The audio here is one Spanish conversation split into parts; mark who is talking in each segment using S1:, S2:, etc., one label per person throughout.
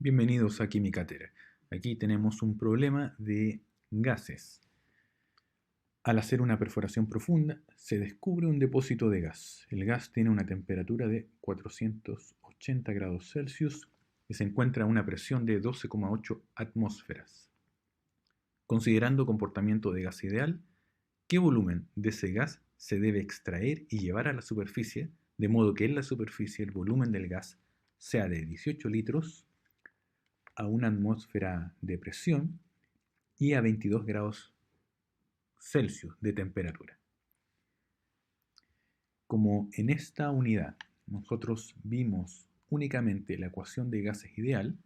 S1: Bienvenidos a Quimicatera. Aquí tenemos un problema de gases. Al hacer una perforación profunda, se descubre un depósito de gas. El gas tiene una temperatura de 480 grados Celsius y se encuentra a una presión de 12,8 atmósferas. Considerando comportamiento de gas ideal, ¿qué volumen de ese gas se debe extraer y llevar a la superficie, de modo que en la superficie el volumen del gas sea de 18 litros a una atmósfera de presión y a 22 grados Celsius de temperatura? Como en esta unidad nosotros vimos únicamente la ecuación de gases ideal,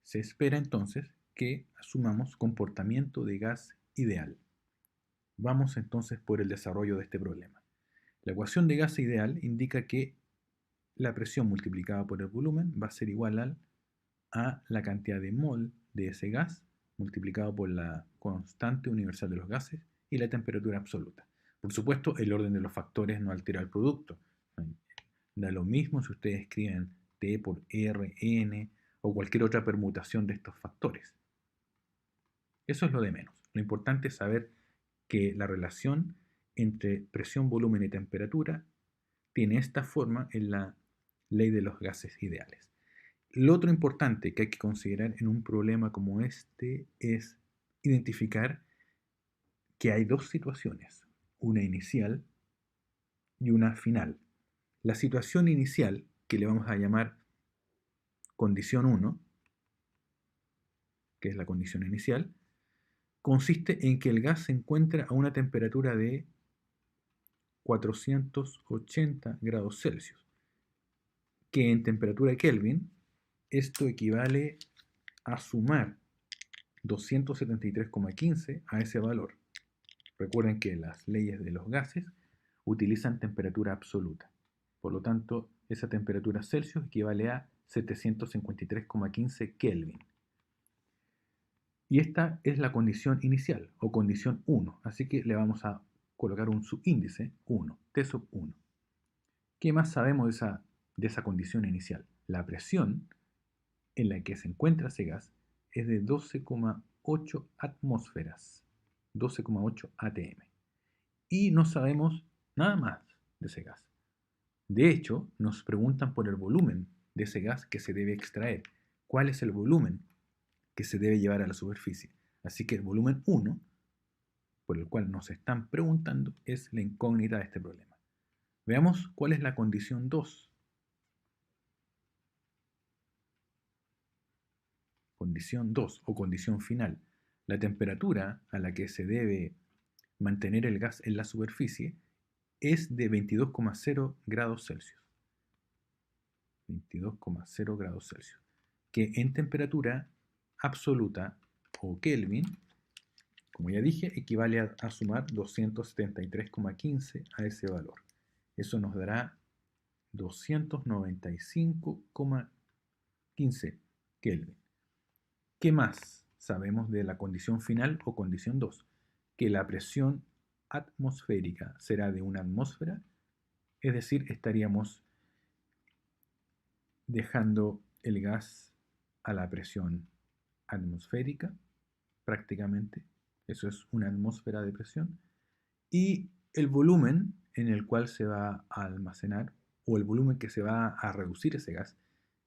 S1: se espera entonces que asumamos comportamiento de gas ideal. Vamos entonces por el desarrollo de este problema. La ecuación de gas ideal indica que la presión multiplicada por el volumen va a ser igual a la cantidad de mol de ese gas multiplicado por la constante universal de los gases y la temperatura absoluta. Por supuesto, el orden de los factores no altera el producto. Da lo mismo si ustedes escriben T por R, N o cualquier otra permutación de estos factores. Eso es lo de menos. Lo importante es saber que la relación entre presión, volumen y temperatura tiene esta forma en la ley de los gases ideales. Lo otro importante que hay que considerar en un problema como este es identificar que hay dos situaciones, una inicial y una final. La situación inicial, que le vamos a llamar condición 1, que es la condición inicial, consiste en que el gas se encuentra a una temperatura de 480 grados Celsius, que en temperatura Kelvin esto equivale a sumar 273,15 a ese valor. Recuerden que las leyes de los gases utilizan temperatura absoluta. Por lo tanto, esa temperatura Celsius equivale a 753,15 Kelvin. Y esta es la condición inicial, o condición 1. Así que le vamos a colocar un subíndice 1, T sub 1. ¿Qué más sabemos de esa condición inicial? La presión en la que se encuentra ese gas es de 12,8 atmósferas, 12,8 atm. Y no sabemos nada más de ese gas. De hecho, nos preguntan por el volumen de ese gas que se debe extraer. ¿Cuál es el volumen que se debe llevar a la superficie? Así que el volumen 1, por el cual nos están preguntando, es la incógnita de este problema. Veamos cuál es la condición 2. Condición 2 o condición final. La temperatura a la que se debe mantener el gas en la superficie es de 22,0 grados Celsius. 22,0 grados Celsius. Que en temperatura absoluta o Kelvin, como ya dije, equivale a sumar 273,15 a ese valor. Eso nos dará 295,15 Kelvin. ¿Qué más sabemos de la condición final o condición 2? Que la presión atmosférica será de una atmósfera, es decir, estaríamos dejando el gas a la presión atmosférica, prácticamente. Eso es una atmósfera de presión. Y el volumen en el cual se va a almacenar, o el volumen que se va a reducir ese gas,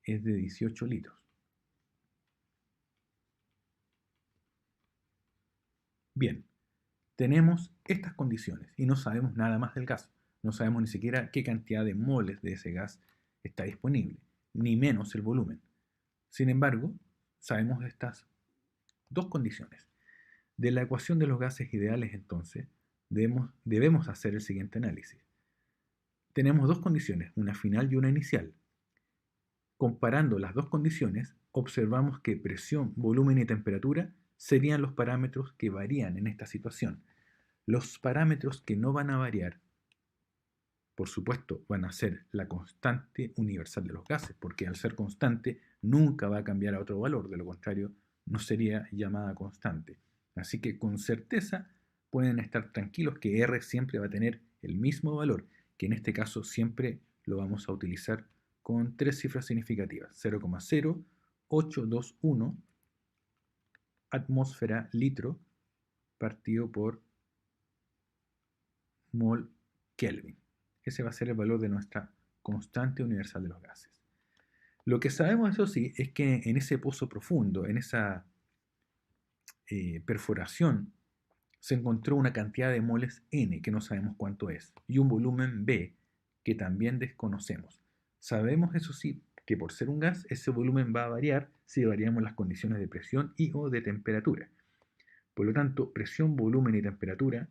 S1: es de 18 litros. Bien, tenemos estas condiciones y no sabemos nada más del gas. No sabemos ni siquiera qué cantidad de moles de ese gas está disponible, ni menos el volumen. Sin embargo, sabemos estas dos condiciones. De la ecuación de los gases ideales, entonces, debemos hacer el siguiente análisis. Tenemos dos condiciones, una final y una inicial. Comparando las dos condiciones, observamos que presión, volumen y temperatura serían los parámetros que varían en esta situación. Los parámetros que no van a variar, por supuesto, van a ser la constante universal de los gases, porque al ser constante nunca va a cambiar a otro valor, de lo contrario no sería llamada constante. Así que con certeza pueden estar tranquilos que R siempre va a tener el mismo valor, que en este caso siempre lo vamos a utilizar con tres cifras significativas, 0,0, 821 atmósfera litro partido por mol Kelvin. Ese va a ser el valor de nuestra constante universal de los gases. Lo que sabemos, eso sí, es que en ese pozo profundo, en esa perforación, se encontró una cantidad de moles N, que no sabemos cuánto es, y un volumen B, que también desconocemos. Sabemos, eso sí, que por ser un gas, ese volumen va a variar si variamos las condiciones de presión y o de temperatura. Por lo tanto, presión, volumen y temperatura,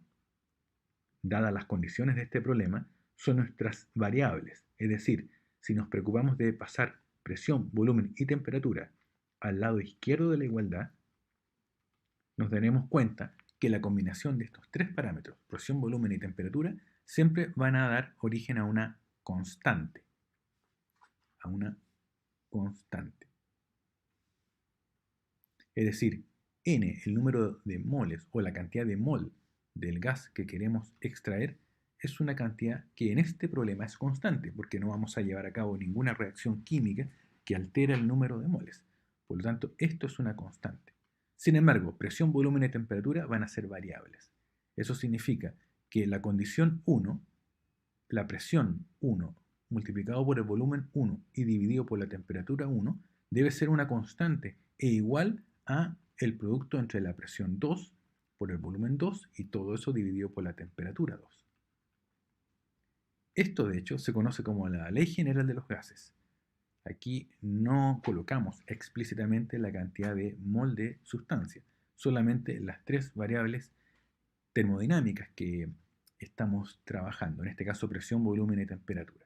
S1: dadas las condiciones de este problema, son nuestras variables. Es decir, si nos preocupamos de pasar presión, volumen y temperatura al lado izquierdo de la igualdad, nos daremos cuenta que la combinación de estos tres parámetros, presión, volumen y temperatura, siempre van a dar origen a una constante. A una constante. Es decir, N, el número de moles o la cantidad de mol del gas que queremos extraer, es una cantidad que en este problema es constante, porque no vamos a llevar a cabo ninguna reacción química que altera el número de moles. Por lo tanto, esto es una constante. Sin embargo, presión, volumen y temperatura van a ser variables. Eso significa que la condición 1, la presión 1 multiplicado por el volumen 1 y dividido por la temperatura 1, debe ser una constante e igual a el producto entre la presión 2 por el volumen 2 y todo eso dividido por la temperatura 2. Esto, de hecho, se conoce como la ley general de los gases. Aquí no colocamos explícitamente la cantidad de mol de sustancia, solamente las tres variables termodinámicas que estamos trabajando, en este caso presión, volumen y temperatura.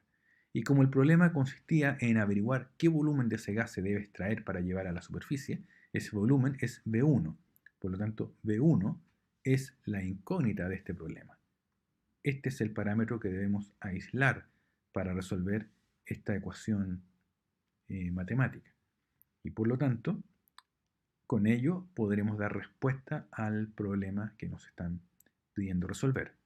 S1: Y como el problema consistía en averiguar qué volumen de ese gas se debe extraer para llevar a la superficie, ese volumen es V1. Por lo tanto, V1 es la incógnita de este problema. Este es el parámetro que debemos aislar para resolver esta ecuación matemática. Y por lo tanto, con ello podremos dar respuesta al problema que nos están pidiendo resolver.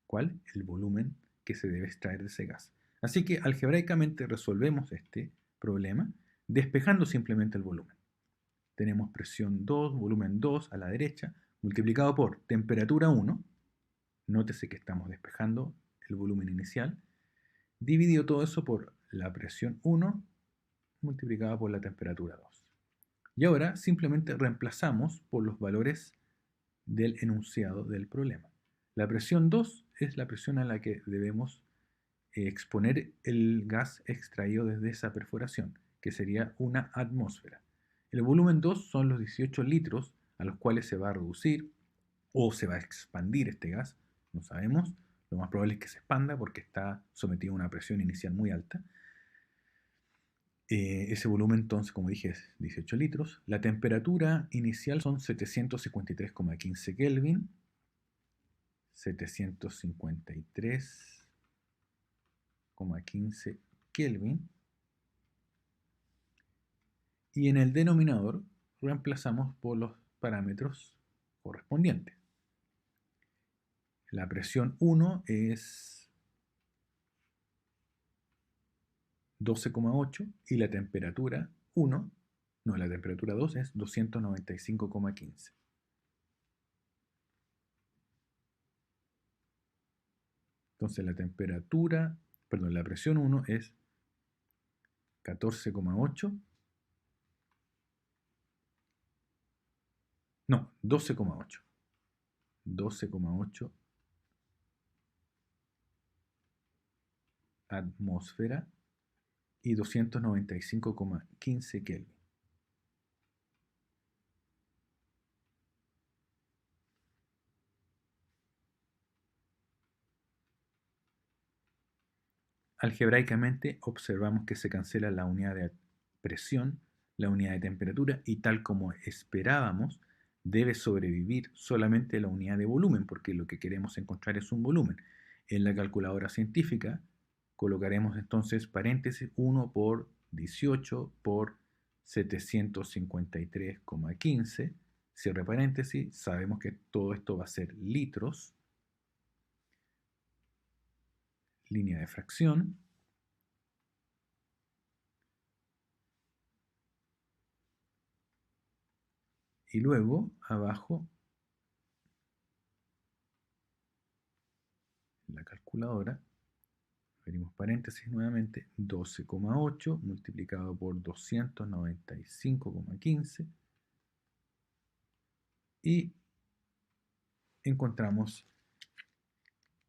S1: ¿Cuál? El volumen que se debe extraer de ese gas. Así que algebraicamente resolvemos este problema despejando simplemente el volumen. Tenemos presión 2, volumen 2 a la derecha, multiplicado por temperatura 1. Nótese que estamos despejando el volumen inicial. Dividido todo eso por la presión 1 multiplicada por la temperatura 2. Y ahora simplemente reemplazamos por los valores del enunciado del problema. La presión 2 es la presión a la que debemos exponer el gas extraído desde esa perforación, que sería una atmósfera. El volumen 2 son los 18 litros a los cuales se va a reducir o se va a expandir este gas, no sabemos. Lo más probable es que se expanda porque está sometido a una presión inicial muy alta. Ese volumen entonces, como dije, es 18 litros. La temperatura inicial son 753,15 Kelvin. 753,15 Kelvin. Y en el denominador reemplazamos por los parámetros correspondientes. La presión 1 es 12,8 y la temperatura 1, no, la temperatura 2 es 295,15. Entonces la temperatura, perdón, la presión 1 es 14,8. No, 12,8. 12,8 atmósfera y 295,15 Kelvin. Algebraicamente observamos que se cancela la unidad de presión, la unidad de temperatura y tal como esperábamos, debe sobrevivir solamente la unidad de volumen porque lo que queremos encontrar es un volumen. En la calculadora científica colocaremos entonces paréntesis 1 por 18 por 753,15, cierre paréntesis, sabemos que todo esto va a ser litros, línea de fracción, Y luego, abajo, en la calculadora, abrimos paréntesis nuevamente, 12,8 multiplicado por 295,15 y encontramos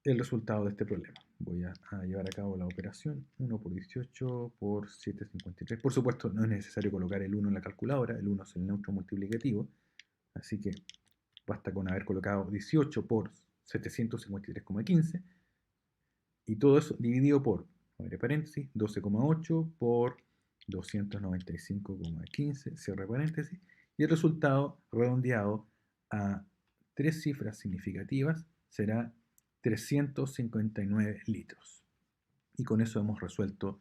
S1: el resultado de este problema. Voy a llevar a cabo la operación 1 por 18 por 753. Por supuesto, no es necesario colocar el 1 en la calculadora, el 1 es el neutro multiplicativo, así que basta con haber colocado 18 por 753,15 y todo eso dividido por, abre paréntesis, 12,8 por 295,15, cierre paréntesis, y el resultado redondeado a tres cifras significativas será 359 litros. Y con eso hemos resuelto